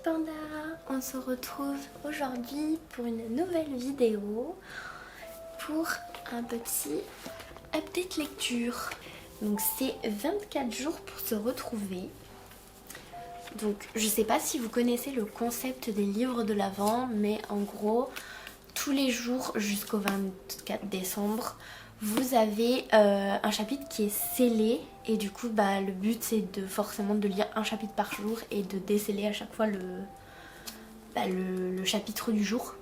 panda, on se retrouve aujourd'hui pour une nouvelle vidéo pour un petit update lecture. Donc c'est 24 jours pour se retrouver. Donc je sais pas si vous connaissez le concept des livres de l'Avent, mais en gros tous les jours jusqu'au 24 décembre vous avez un chapitre qui est scellé et du coup le but c'est forcément de lire un chapitre par jour et de déceler à chaque fois le chapitre du jour.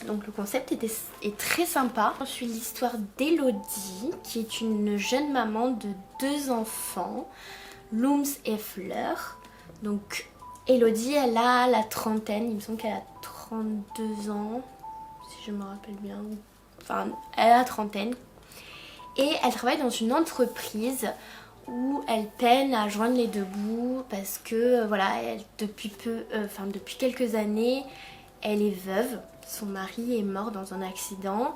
Donc le concept est très sympa. On suit l'histoire d'Elodie qui est une jeune maman de 2 enfants, Looms et Fleur. Donc Elodie elle a la trentaine, il me semble qu'elle a 32 ans si je me rappelle bien. Enfin, elle a la trentaine et elle travaille dans une entreprise où elle peine à joindre les deux bouts parce que depuis quelques années elle est veuve, son mari est mort dans un accident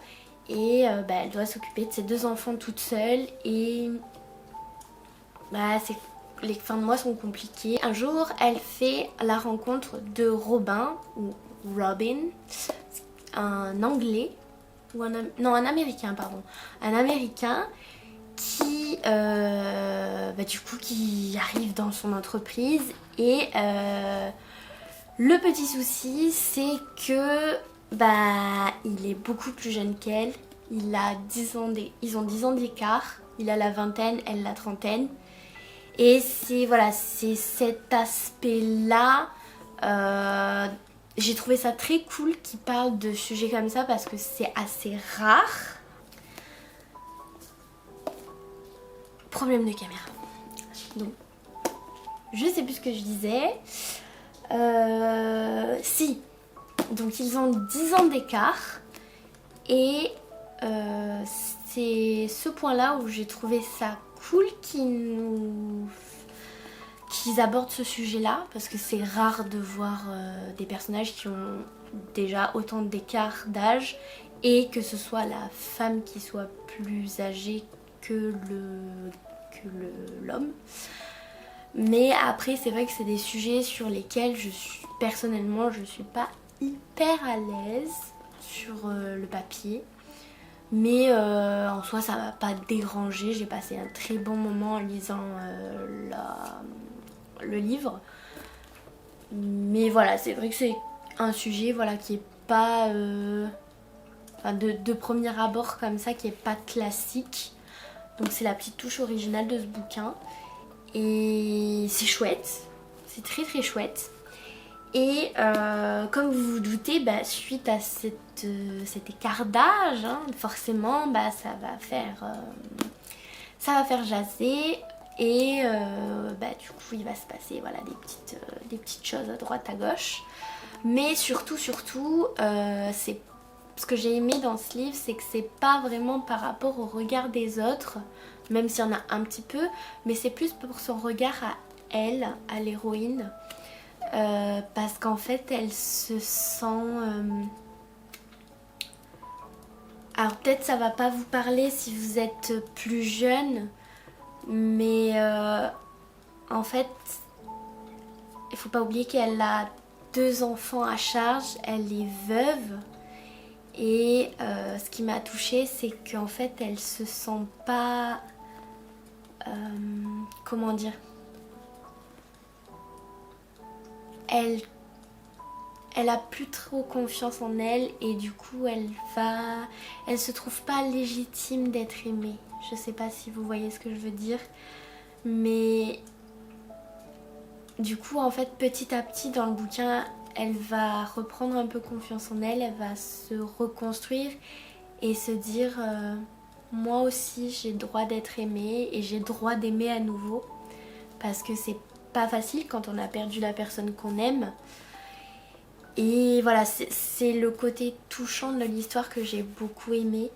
et elle doit s'occuper de ses 2 enfants toute seule et les fins de mois sont compliquées. Un jour elle fait la rencontre de Robin ou Robin, un anglais un américain pardon, un américain qui qui arrive dans son entreprise et le petit souci c'est que il est beaucoup plus jeune qu'elle, il a 10 ans ils ont 10 ans d'écart, il a la vingtaine, elle la trentaine et c'est cet aspect là. J'ai trouvé ça très cool qu'ils parlent de sujets comme ça parce que c'est assez rare. Problème de caméra. Donc, je sais plus ce que je disais. Si. Donc ils ont 10 ans d'écart. Et c'est ce point-là où j'ai trouvé ça cool qu'ils abordent ce sujet-là, parce que c'est rare de voir des personnages qui ont déjà autant d'écart d'âge et que ce soit la femme qui soit plus âgée que l'homme. Mais après c'est vrai que c'est des sujets sur lesquels personnellement je suis pas hyper à l'aise sur le papier. Mais en soi ça m'a pas dérangé, j'ai passé un très bon moment en lisant le livre. Mais voilà, c'est vrai que c'est un sujet qui est pas de premier abord comme ça, qui est pas classique. Donc c'est la petite touche originale de ce bouquin et c'est chouette, c'est très très chouette. Et comme vous vous doutez, suite à cet écart d'âge, forcément ça va faire jaser. Et du coup il va se passer des petites choses à droite à gauche. Mais surtout c'est ce que j'ai aimé dans ce livre, c'est que c'est pas vraiment par rapport au regard des autres, même s'il y en a un petit peu, mais c'est plus pour son regard à elle, à l'héroïne, parce qu'en fait elle se sent alors peut-être ça va pas vous parler si vous êtes plus jeune, mais en fait il faut pas oublier qu'elle a 2 enfants à charge, elle est veuve et ce qui m'a touchée c'est qu'en fait elle se sent pas comment dire, elle a plus trop confiance en elle et du coup elle se trouve pas légitime d'être aimée. Je sais pas si vous voyez ce que je veux dire, mais du coup en fait petit à petit dans le bouquin elle va reprendre un peu confiance en elle, elle va se reconstruire et se dire moi aussi j'ai le droit d'être aimée et j'ai le droit d'aimer à nouveau, parce que c'est pas facile quand on a perdu la personne qu'on aime. Et voilà, c'est le côté touchant de l'histoire que j'ai beaucoup aimé.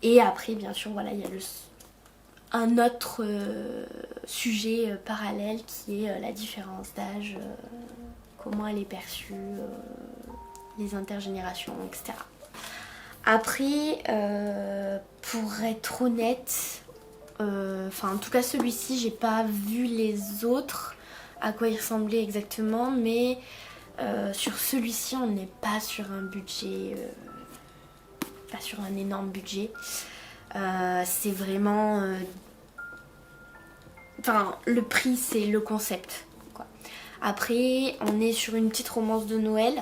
Et après bien sûr il y a un autre sujet parallèle qui est la différence d'âge, comment elle est perçue, les intergénérations, etc. Après, pour être honnête, en tout cas celui-ci, j'ai pas vu les autres, à quoi il ressemblait exactement, mais sur celui-ci on n'est pas sur un budget, pas sur un énorme budget. C'est vraiment... Enfin, le prix c'est le concept, quoi. Après, on est sur une petite romance de Noël.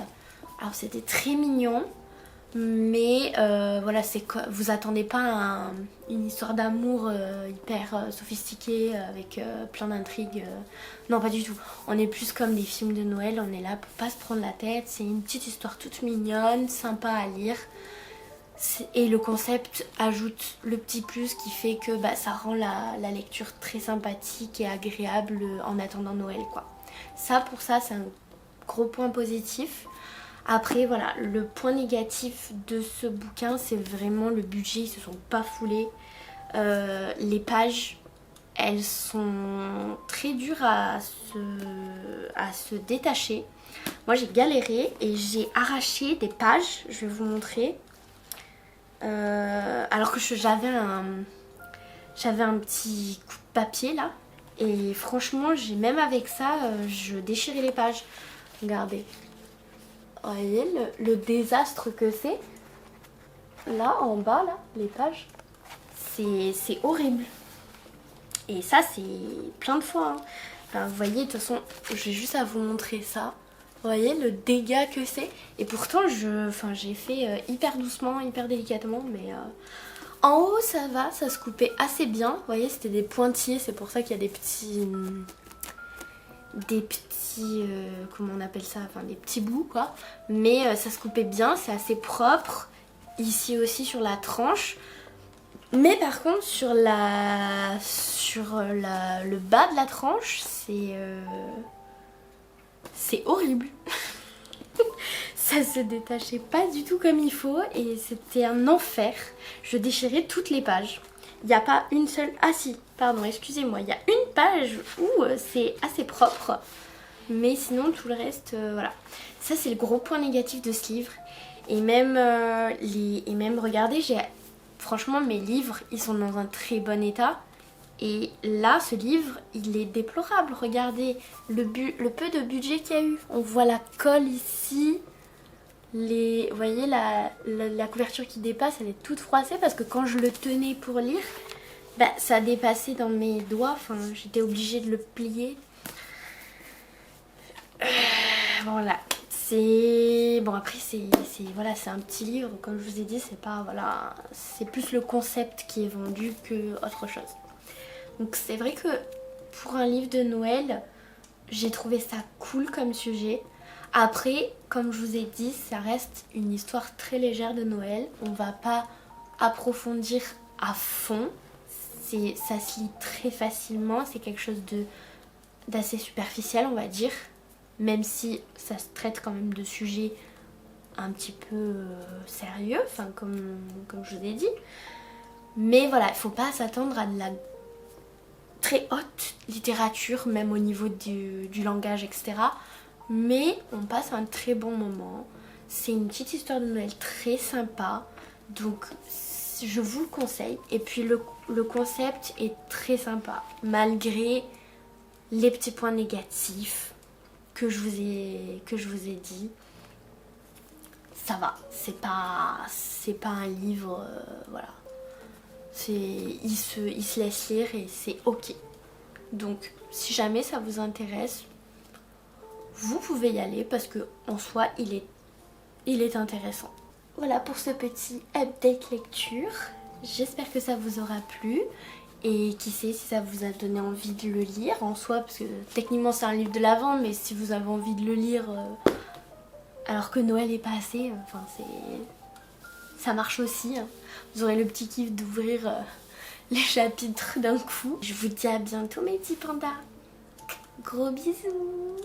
Alors c'était très mignon. Mais voilà, vous attendez pas à une histoire d'amour hyper sophistiquée avec plein d'intrigues. Non, pas du tout. On est plus comme des films de Noël, on est là pour pas se prendre la tête. C'est une petite histoire toute mignonne, sympa à lire. Et le concept ajoute le petit plus qui fait que ça rend la lecture très sympathique et agréable en attendant Noël, quoi. Pour ça, c'est un gros point positif. Après voilà, le point négatif de ce bouquin, c'est vraiment le budget, ils se sont pas foulés. Les pages, elles sont très dures à se détacher. Moi j'ai galéré et j'ai arraché des pages, je vais vous montrer. Alors que j'avais un petit coup de papier là. Et franchement, même avec ça, je déchirais les pages. Regardez. Vous voyez le désastre que c'est. Là, en bas, là, les pages. C'est horrible. Et ça, c'est plein de fois. Hein. Enfin, vous voyez, de toute façon, j'ai juste à vous montrer ça. Vous voyez le dégât que c'est. Et pourtant, j'ai fait hyper doucement, hyper délicatement. Mais en haut, ça va, ça se coupait assez bien. Vous voyez, c'était des pointillés. C'est pour ça qu'il y a des petits... comment on appelle ça, enfin des petits bouts quoi, mais ça se coupait bien, c'est assez propre ici aussi sur la tranche, mais par contre sur le bas de la tranche c'est horrible. Ça se détachait pas du tout comme il faut et c'était un enfer. Je déchirais toutes les pages. Il n'y a pas une seule... Ah si, pardon, excusez-moi. Il y a une page où c'est assez propre. Mais sinon, tout le reste, voilà. Ça, c'est le gros point négatif de ce livre. Et même, regardez, franchement, mes livres, ils sont dans un très bon état. Et là, ce livre, il est déplorable. Regardez le peu de budget qu'il y a eu. On voit la colle ici. Vous voyez la couverture qui dépasse, elle est toute froissée parce que quand je le tenais pour lire, ça dépassait dans mes doigts, enfin j'étais obligée de le plier. Voilà, après voilà, c'est un petit livre, comme je vous ai dit, c'est pas voilà, c'est plus le concept qui est vendu que autre chose. Donc c'est vrai que pour un livre de Noël, j'ai trouvé ça cool comme sujet. Après, comme je vous ai dit, ça reste une histoire très légère de Noël. On va pas approfondir à fond. Ça se lit très facilement. C'est quelque chose d'assez superficiel, on va dire. Même si ça se traite quand même de sujets un petit peu sérieux, enfin comme je vous ai dit. Mais voilà, il faut pas s'attendre à de la très haute littérature, même au niveau du langage, etc. Mais on passe un très bon moment. C'est une petite histoire de Noël très sympa. Donc je vous le conseille. Et puis le concept est très sympa. Malgré les petits points négatifs que je vous ai dit. Ça va. C'est pas un livre... voilà. Il se laisse lire et c'est ok. Donc si jamais ça vous intéresse, vous pouvez y aller parce que en soi il est intéressant. Voilà pour ce petit update lecture. J'espère que ça vous aura plu et qui sait si ça vous a donné envie de le lire en soi, parce que techniquement c'est un livre de l'Avent, mais si vous avez envie de le lire alors que Noël est passé, enfin ça marche aussi. Hein. Vous aurez le petit kiff d'ouvrir les chapitres d'un coup. Je vous dis à bientôt mes petits pandas. Gros bisous.